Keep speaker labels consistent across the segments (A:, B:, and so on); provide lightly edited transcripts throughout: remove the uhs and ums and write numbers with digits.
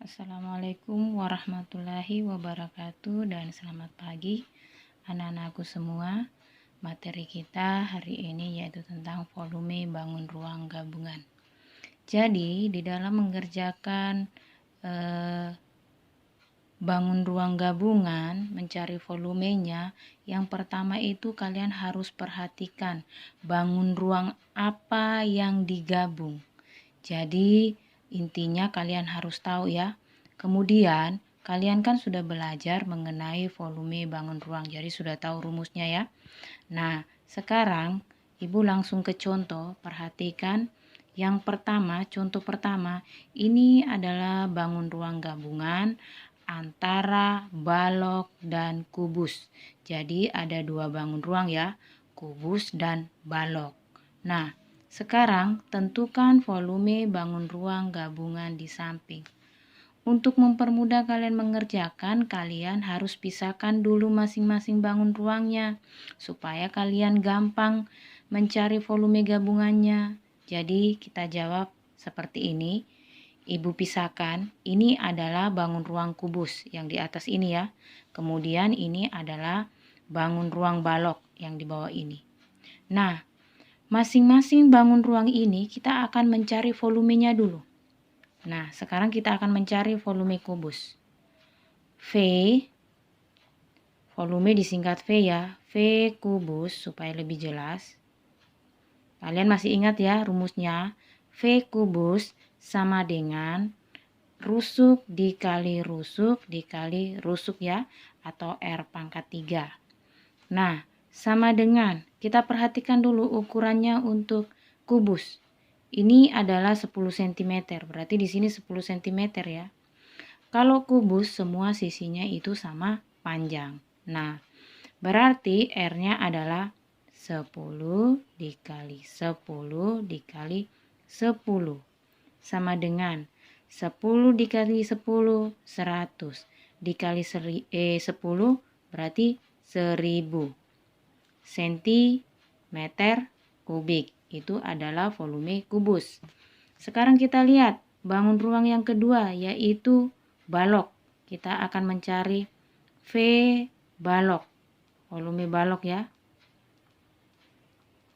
A: Assalamualaikum warahmatullahi wabarakatuh dan selamat pagi anak-anakku semua. Materi kita hari ini yaitu tentang volume bangun ruang gabungan. Jadi di dalam mengerjakan bangun ruang gabungan, mencari volumenya, yang pertama itu kalian harus perhatikan bangun ruang apa yang digabung. Jadi intinya kalian harus tahu ya. Kemudian kalian kan sudah belajar mengenai volume bangun ruang, jadi sudah tahu rumusnya ya. Nah, sekarang Ibu langsung ke contoh. Perhatikan yang pertama, contoh pertama, ini adalah bangun ruang gabungan antara balok dan kubus. Jadi ada dua bangun ruang ya, kubus dan balok. Nah, sekarang tentukan volume bangun ruang gabungan di samping. Untuk mempermudah kalian mengerjakan, kalian harus pisahkan dulu masing-masing bangun ruangnya supaya kalian gampang mencari volume gabungannya. Jadi kita jawab seperti ini. Ibu pisahkan, ini adalah bangun ruang kubus yang di atas ini ya. Kemudian ini adalah bangun ruang balok yang di bawah ini. Nah, masing-masing bangun ruang ini kita akan mencari volumenya dulu. Nah, sekarang kita akan mencari volume kubus. V, volume disingkat V ya, V kubus supaya lebih jelas. Kalian masih ingat ya rumusnya? V kubus sama dengan rusuk dikali rusuk ya, atau R pangkat 3. Nah, sama dengan, kita perhatikan dulu ukurannya untuk kubus. Ini adalah 10 cm, berarti di sini 10 cm ya. Kalau kubus semua sisinya itu sama panjang. Nah, berarti R-nya adalah 10 dikali 10 dikali 10. Sama dengan 10 dikali 10, 100. Dikali 10 berarti 1000 cm kubik. Itu adalah volume kubus. Sekarang kita lihat bangun ruang yang kedua yaitu balok. Kita akan mencari V balok. Volume balok ya.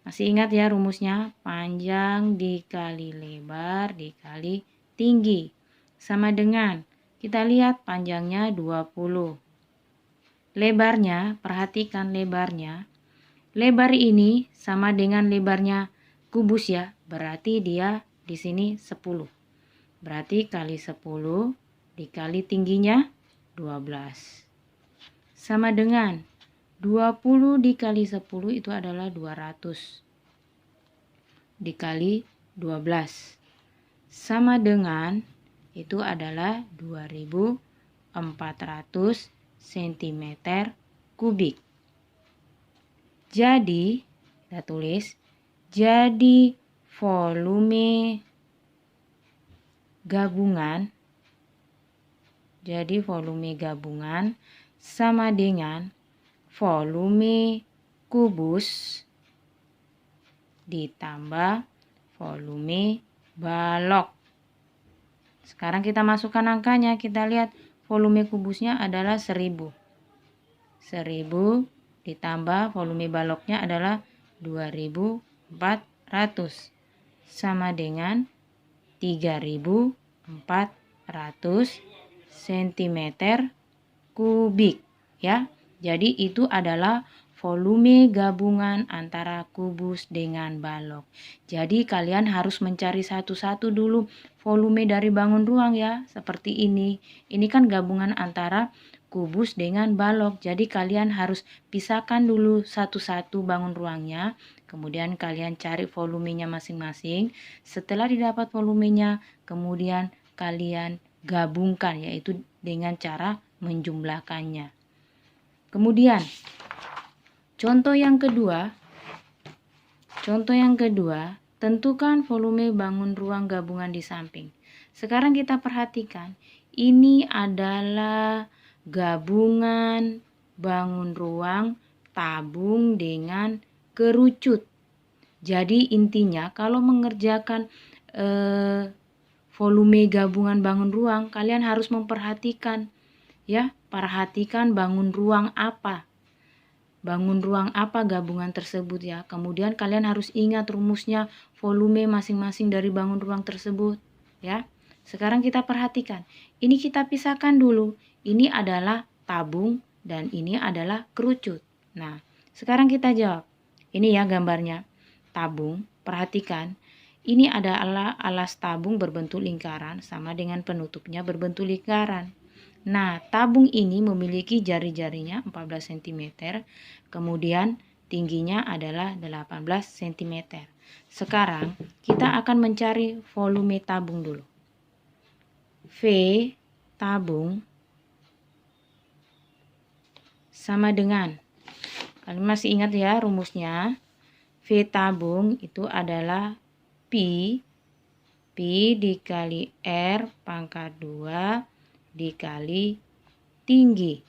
A: Masih ingat ya rumusnya? Panjang dikali lebar dikali tinggi. Sama dengan, kita lihat panjangnya 20. Lebarnya, perhatikan lebarnya. Lebar ini sama dengan lebarnya kubus ya, berarti dia di sini 10. Berarti kali 10 dikali tingginya 12. Sama dengan 20 dikali 10 itu adalah 200. Dikali 12. Sama dengan itu adalah 2400 cm kubik. Jadi, kita tulis, jadi volume gabungan sama dengan volume kubus ditambah volume balok. Sekarang kita masukkan angkanya, kita lihat volume kubusnya adalah 1000. 1000 ditambah volume baloknya adalah 2400 sama dengan 3400 cm kubik ya. Jadi itu adalah volume gabungan antara kubus dengan balok. Jadi kalian harus mencari satu-satu dulu volume dari bangun ruang ya, seperti ini. Ini kan gabungan antara kubus dengan balok. Jadi kalian harus pisahkan dulu satu-satu bangun ruangnya. Kemudian kalian cari volumenya masing-masing. Setelah didapat volumenya, kemudian kalian gabungkan, yaitu dengan cara menjumlahkannya. Kemudian contoh yang kedua, tentukan volume bangun ruang gabungan di samping. Sekarang kita perhatikan, ini adalah gabungan bangun ruang tabung dengan kerucut. Jadi intinya kalau mengerjakan volume gabungan bangun ruang, kalian harus memperhatikan ya, perhatikan bangun ruang apa. Bangun ruang apa gabungan tersebut ya. Kemudian kalian harus ingat rumusnya volume masing-masing dari bangun ruang tersebut ya. Sekarang kita perhatikan. Ini kita pisahkan dulu. Ini adalah tabung dan ini adalah kerucut. Nah, sekarang kita jawab. Ini ya gambarnya. Tabung, perhatikan. Ini adalah alas tabung berbentuk lingkaran sama dengan penutupnya berbentuk lingkaran. Nah, tabung ini memiliki jari-jarinya 14 cm, kemudian tingginya adalah 18 cm. Sekarang kita akan mencari volume tabung dulu. V tabung sama dengan, kalian masih ingat ya rumusnya? V tabung itu adalah Pi dikali R pangkat 2 dikali tinggi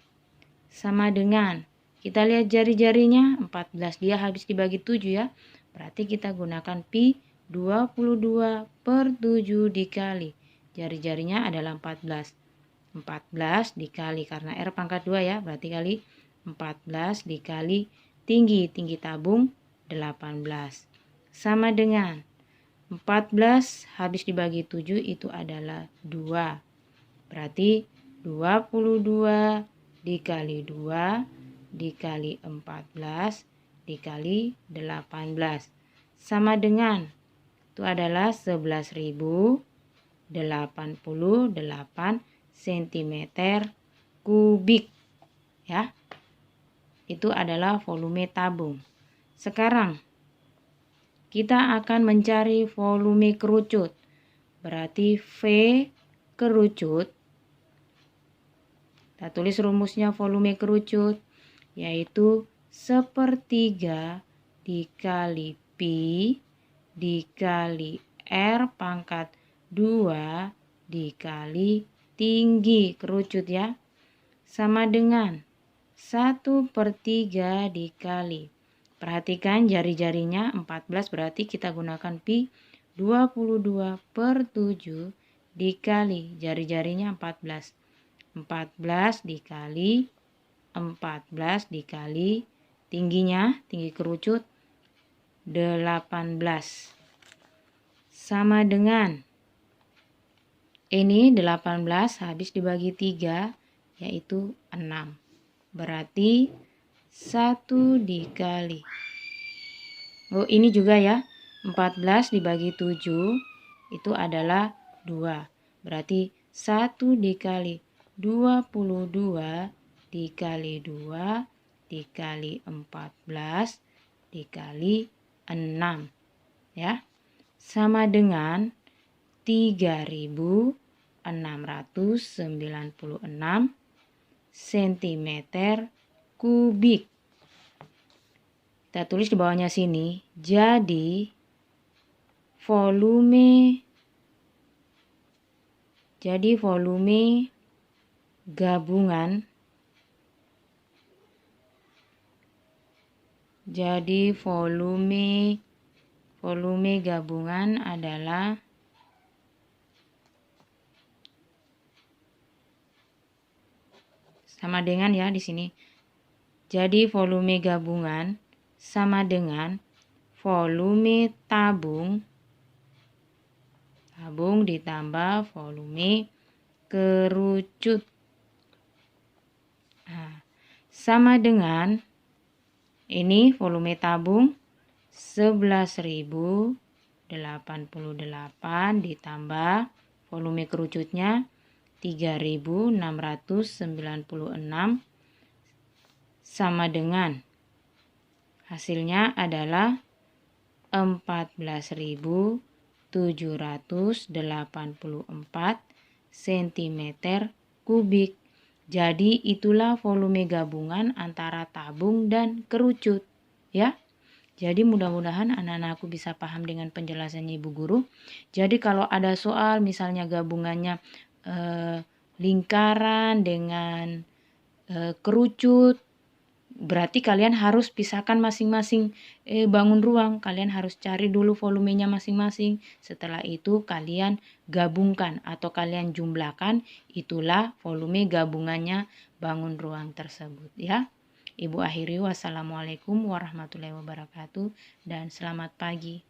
A: sama dengan, kita lihat jari-jarinya 14, dia habis dibagi 7 ya, berarti kita gunakan pi 22 per 7 dikali jari-jarinya adalah 14 dikali, karena R pangkat 2 ya, berarti kali 14 dikali tinggi tabung 18 sama dengan 14 habis dibagi 7 itu adalah 2. Berarti 22 dikali 2 dikali 14 dikali 18 sama dengan, itu adalah 11.088 cm kubik ya. Itu adalah volume tabung. Sekarang kita akan mencari volume kerucut. Berarti V kerucut, kita tulis rumusnya volume kerucut, yaitu 1/3 dikali pi dikali R pangkat 2 dikali tinggi kerucut ya, sama dengan 1/3 dikali, perhatikan jari-jarinya 14, berarti kita gunakan pi 22 per 7 dikali jari-jarinya 14 dikali 14 dikali tingginya, tinggi kerucut 18 sama dengan, ini 18 habis dibagi 3 yaitu 6, berarti 1 dikali, ini juga ya, 14 dibagi 7 itu adalah 2, berarti 1 dikali 22 dikali 2 dikali 14 dikali 6 ya, sama dengan 3.696 cm kubik. Kita tulis di bawahnya sini. Jadi volume gabungan volume gabungan adalah sama dengan ya di sini. Jadi volume gabungan sama dengan volume tabung ditambah volume kerucut. Nah, sama dengan ini volume tabung 11.088 ditambah volume kerucutnya 3.696 sama dengan, hasilnya adalah 14.784 cm kubik. Jadi itulah volume gabungan antara tabung dan kerucut ya. Jadi mudah-mudahan anak-anakku bisa paham dengan penjelasannya Ibu Guru. Jadi kalau ada soal misalnya gabungannya lingkaran dengan kerucut, Berarti kalian harus pisahkan masing-masing bangun ruang. Kalian harus cari dulu volumenya masing-masing. Setelah itu kalian gabungkan atau kalian jumlahkan, itulah volume gabungannya bangun ruang tersebut ya. Ibu akhiri, wassalamualaikum warahmatullahi wabarakatuh dan selamat pagi.